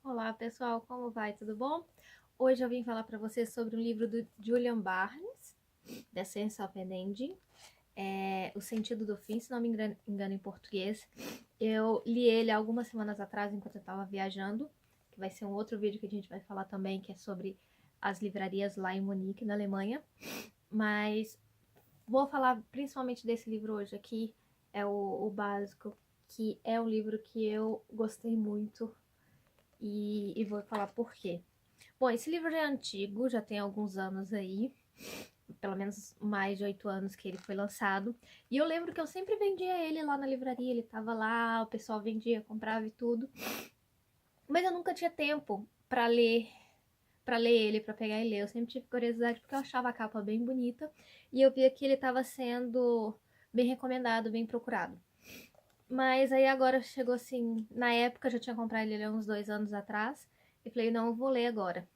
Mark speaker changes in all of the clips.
Speaker 1: Olá pessoal, como vai? Tudo bom? Hoje eu vim falar para vocês sobre um livro do Julian Barnes, The Sense of an Ending, O Sentido do Fim, se não me engano em português. Eu li ele algumas semanas atrás enquanto eu estava viajando, que vai ser um outro vídeo que a gente vai falar também, que é sobre as livrarias lá em Munique, na Alemanha. Mas vou falar principalmente desse livro hoje aqui, é o básico, que é um livro que eu gostei muito e vou falar por quê. Bom, esse livro já é antigo, já tem alguns anos aí, pelo menos mais de 8 anos que ele foi lançado. E eu lembro que eu sempre vendia ele lá na livraria, ele tava lá, o pessoal vendia, comprava e tudo. Mas eu nunca tinha tempo para ler ele, para pegar e ler. Eu sempre tive curiosidade porque eu achava a capa bem bonita e eu via que ele estava sendo bem recomendado, bem procurado. Mas aí agora chegou assim, na época eu já tinha comprado ele há uns 2 anos atrás, e falei, não, eu vou ler agora.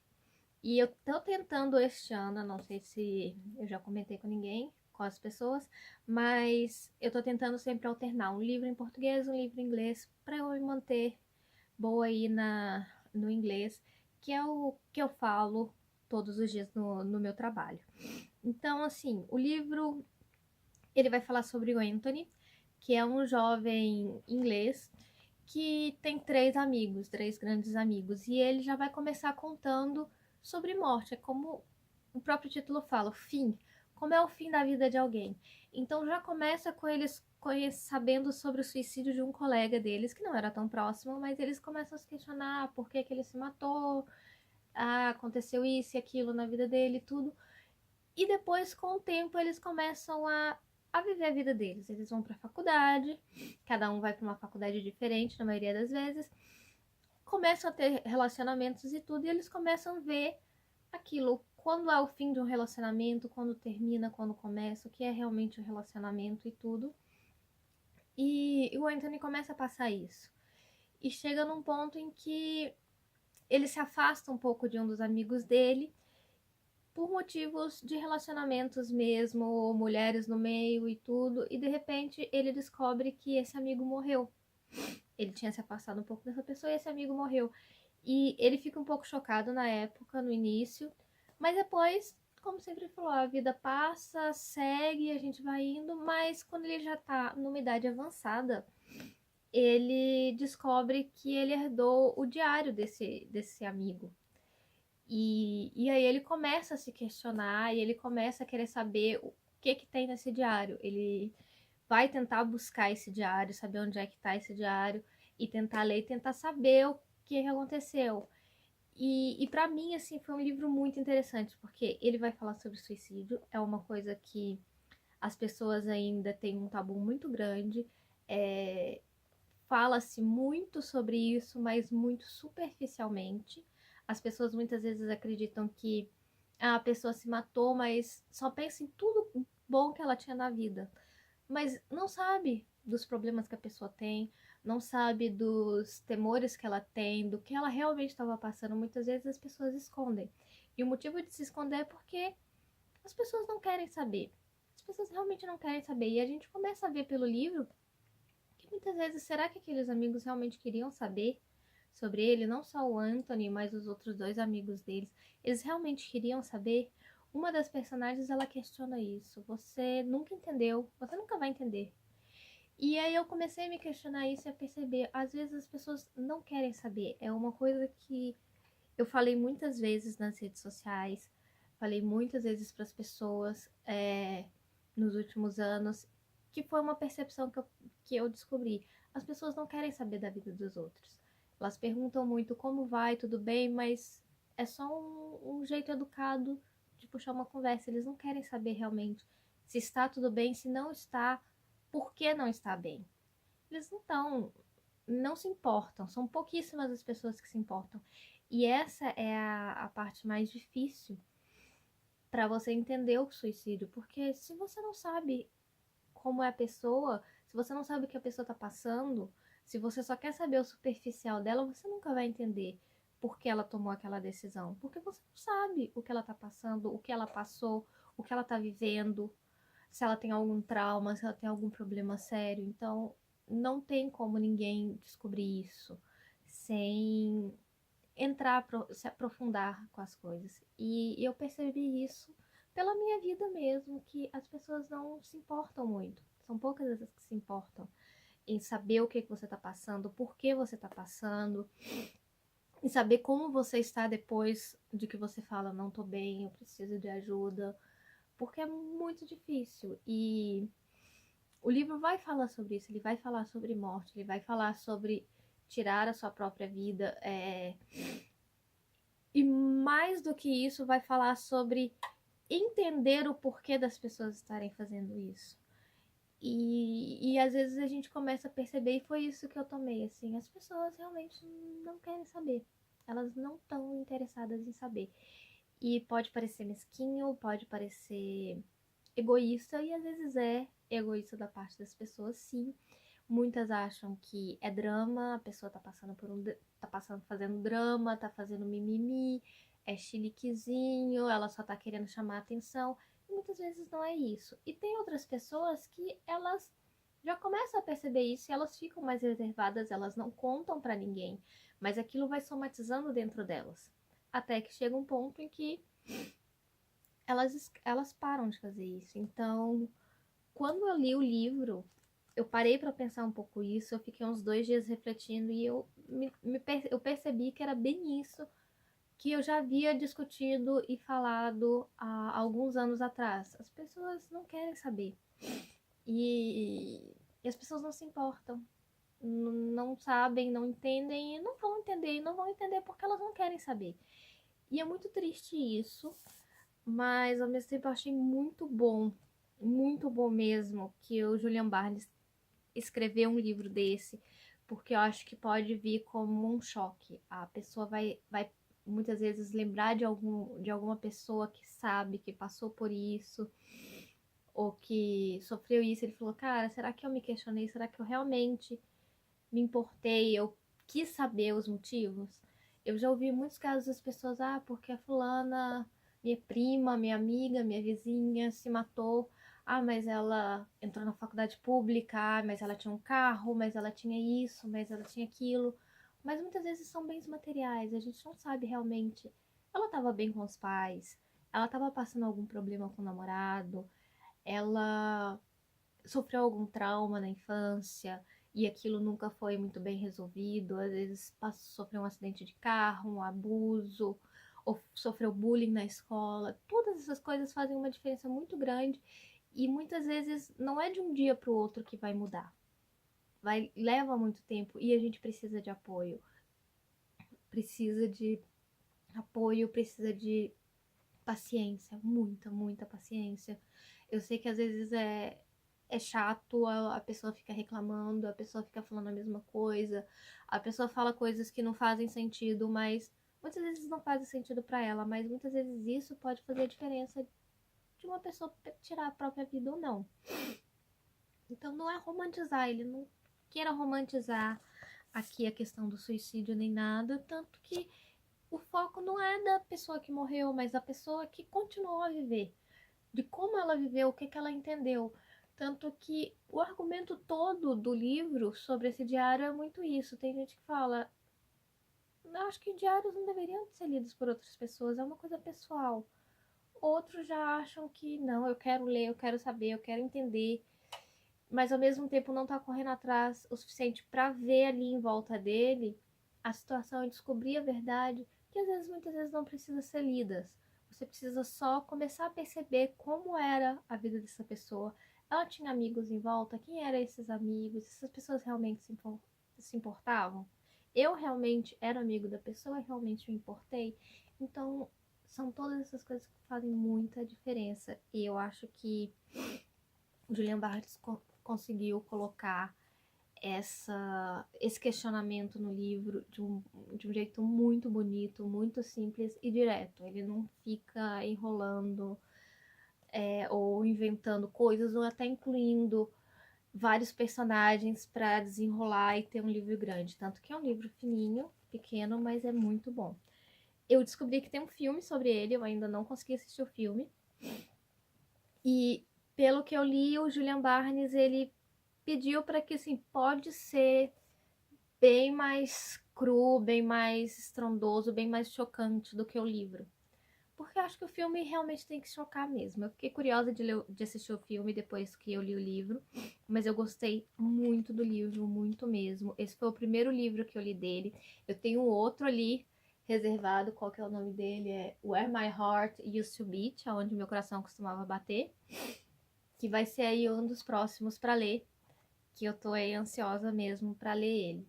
Speaker 1: E eu tô tentando este ano, não sei se eu já comentei com ninguém, com as pessoas, mas eu tô tentando sempre alternar um livro em português, um livro em inglês, para eu me manter boa aí no inglês, que é o que eu falo todos os dias no meu trabalho. Então, assim, o livro, ele vai falar sobre o Anthony, que é um jovem inglês que tem três grandes amigos, e ele já vai começar contando sobre morte, é como o próprio título fala, o fim, como é o fim da vida de alguém. Então já começa com eles sabendo sobre o suicídio de um colega deles, que não era tão próximo, mas eles começam a se questionar por que ele se matou, aconteceu isso e aquilo na vida dele, tudo. E depois, com o tempo, eles começam a viver a vida deles. Eles vão para a faculdade, cada um vai para uma faculdade diferente, na maioria das vezes. Começam a ter relacionamentos e tudo, e eles começam a ver aquilo. Quando é o fim de um relacionamento, quando termina, quando começa, o que é realmente o relacionamento e tudo. E o Anthony começa a passar isso. E chega num ponto em que ele se afasta um pouco de um dos amigos dele por motivos de relacionamentos mesmo, mulheres no meio e tudo, e de repente ele descobre que esse amigo morreu. Ele tinha se afastado um pouco dessa pessoa e esse amigo morreu. E ele fica um pouco chocado na época, no início, mas depois, como sempre falou, a vida passa, segue, a gente vai indo, mas quando ele já tá numa idade avançada, ele descobre que ele herdou o diário desse amigo. E aí ele começa a se questionar e ele começa a querer saber o que tem nesse diário. Ele vai tentar buscar esse diário, saber onde é que está esse diário e tentar ler e tentar saber o que aconteceu. E para mim, assim, foi um livro muito interessante, porque ele vai falar sobre suicídio, é uma coisa que as pessoas ainda têm um tabu muito grande, é, fala-se muito sobre isso, mas muito superficialmente. As pessoas muitas vezes acreditam que a pessoa se matou, mas só pensa em tudo bom que ela tinha na vida. Mas não sabe dos problemas que a pessoa tem, não sabe dos temores que ela tem, do que ela realmente estava passando. Muitas vezes as pessoas escondem. E o motivo de se esconder é porque as pessoas não querem saber. As pessoas realmente não querem saber. E a gente começa a ver pelo livro que muitas vezes, será que aqueles amigos realmente queriam saber sobre ele? Não só o Anthony, mas os outros dois amigos deles. Eles realmente queriam saber? Uma das personagens, ela questiona isso. Você nunca entendeu, você nunca vai entender. E aí eu comecei a me questionar isso e a perceber, às vezes as pessoas não querem saber. É uma coisa que eu falei muitas vezes nas redes sociais, falei muitas vezes para as pessoas nos últimos anos, que foi uma percepção que eu descobri. As pessoas não querem saber da vida dos outros. Elas perguntam muito como vai, tudo bem, mas é só um jeito educado de puxar uma conversa. Eles não querem saber realmente se está tudo bem, se não está, por que não está bem. Eles não se importam. São pouquíssimas as pessoas que se importam. E essa é a parte mais difícil para você entender o suicídio, porque se você não sabe como é a pessoa, se você não sabe o que a pessoa está passando, se você só quer saber o superficial dela, você nunca vai entender por que ela tomou aquela decisão, porque você não sabe o que ela está passando, o que ela passou, o que ela está vivendo, se ela tem algum trauma, se ela tem algum problema sério. Então, não tem como ninguém descobrir isso sem se aprofundar com as coisas. E eu percebi isso pela minha vida mesmo, que as pessoas não se importam muito. São poucas as que se importam em saber o que você está passando, por que você está passando, em saber como você está depois de que você fala, não tô bem, eu preciso de ajuda, porque é muito difícil. E o livro vai falar sobre isso, ele vai falar sobre morte, ele vai falar sobre tirar a sua própria vida, e mais do que isso, vai falar sobre entender o porquê das pessoas estarem fazendo isso. E às vezes a gente começa a perceber, e foi isso que eu tomei, assim, as pessoas realmente não querem saber. Elas não estão interessadas em saber. E pode parecer mesquinho, pode parecer egoísta, e às vezes é egoísta da parte das pessoas, sim. Muitas acham que é drama, a pessoa tá passando por fazendo drama, tá fazendo mimimi, é chiliquezinho, ela só tá querendo chamar atenção. E muitas vezes não é isso. E tem outras pessoas que elas já começam a perceber isso e elas ficam mais reservadas, elas não contam pra ninguém, mas aquilo vai somatizando dentro delas. Até que chega um ponto em que elas param de fazer isso. Então, quando eu li o livro, eu parei para pensar um pouco isso, eu fiquei uns 2 dias refletindo e eu percebi que era bem isso que eu já havia discutido e falado há alguns anos atrás. As pessoas não querem saber. E as pessoas não se importam. Não sabem, não entendem e não vão entender. E não vão entender porque elas não querem saber. E é muito triste isso, mas ao mesmo tempo eu achei muito bom mesmo, que o Julian Barnes escreveu um livro desse, porque eu acho que pode vir como um choque. A pessoa vai muitas vezes lembrar de alguma pessoa que sabe, que passou por isso, ou que sofreu isso. Ele falou, cara, será que eu me questionei? Será que eu realmente me importei? Eu quis saber os motivos? Eu já ouvi muitos casos das pessoas, porque a fulana, minha prima, minha amiga, minha vizinha se matou. Mas ela entrou na faculdade pública, mas ela tinha um carro, mas ela tinha isso, mas ela tinha aquilo. Mas muitas vezes são bens materiais, a gente não sabe realmente. Ela estava bem com os pais, ela estava passando algum problema com o namorado, ela sofreu algum trauma na infância e aquilo nunca foi muito bem resolvido. Às vezes sofreu um acidente de carro, um abuso, ou sofreu bullying na escola. Todas essas coisas fazem uma diferença muito grande e muitas vezes não é de um dia para o outro que vai mudar. Leva muito tempo e a gente precisa de apoio. Precisa de apoio, precisa de paciência, muita paciência. Eu sei que às vezes é chato, a pessoa fica reclamando, a pessoa fica falando a mesma coisa, a pessoa fala coisas que não fazem sentido, mas muitas vezes não fazem sentido para ela, mas muitas vezes isso pode fazer a diferença de uma pessoa tirar a própria vida ou não. Então não é romantizar, ele não queira romantizar aqui a questão do suicídio nem nada, tanto que o foco não é da pessoa que morreu, mas da pessoa que continuou a viver, de como ela viveu, o que ela entendeu. Tanto que o argumento todo do livro sobre esse diário é muito isso. Tem gente que fala, eu acho que diários não deveriam ser lidos por outras pessoas, é uma coisa pessoal. Outros já acham que não, eu quero ler, eu quero saber, eu quero entender, mas ao mesmo tempo não tá correndo atrás o suficiente para ver ali em volta dele a situação e descobrir a verdade, que às vezes, muitas vezes não precisa ser lidas. Você precisa só começar a perceber como era a vida dessa pessoa. Ela tinha amigos em volta? Quem eram esses amigos? Essas pessoas realmente se importavam? Eu realmente era amigo da pessoa, realmente me importei? Então, são todas essas coisas que fazem muita diferença. E eu acho que Julian Barnes conseguiu colocar esse questionamento no livro de um jeito muito bonito, muito simples e direto. Ele não fica enrolando ou inventando coisas ou até incluindo vários personagens para desenrolar e ter um livro grande. Tanto que é um livro fininho, pequeno, mas é muito bom. Eu descobri que tem um filme sobre ele, eu ainda não consegui assistir o filme. E pelo que eu li, o Julian Barnes, ele pediu para que, assim, pode ser bem mais cru, bem mais estrondoso, bem mais chocante do que o livro. Porque eu acho que o filme realmente tem que chocar mesmo. Eu fiquei curiosa de assistir o filme depois que eu li o livro, mas eu gostei muito do livro, muito mesmo. Esse foi o primeiro livro que eu li dele. Eu tenho outro ali reservado, qual que é o nome dele? É Where My Heart Used to Beat, onde meu coração costumava bater, que vai ser aí um dos próximos para ler, que eu tô aí ansiosa mesmo para ler ele.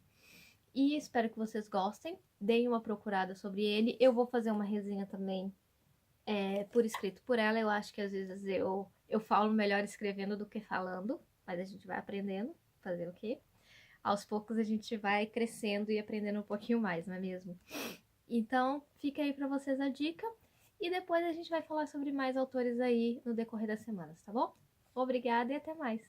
Speaker 1: E espero que vocês gostem, deem uma procurada sobre ele. Eu vou fazer uma resenha também por escrito por ela. Eu acho que às vezes eu falo melhor escrevendo do que falando, mas a gente vai aprendendo, fazer o quê? Aos poucos a gente vai crescendo e aprendendo um pouquinho mais, não é mesmo? Então, fica aí para vocês a dica e depois a gente vai falar sobre mais autores aí no decorrer das semanas, tá bom? Obrigada e até mais!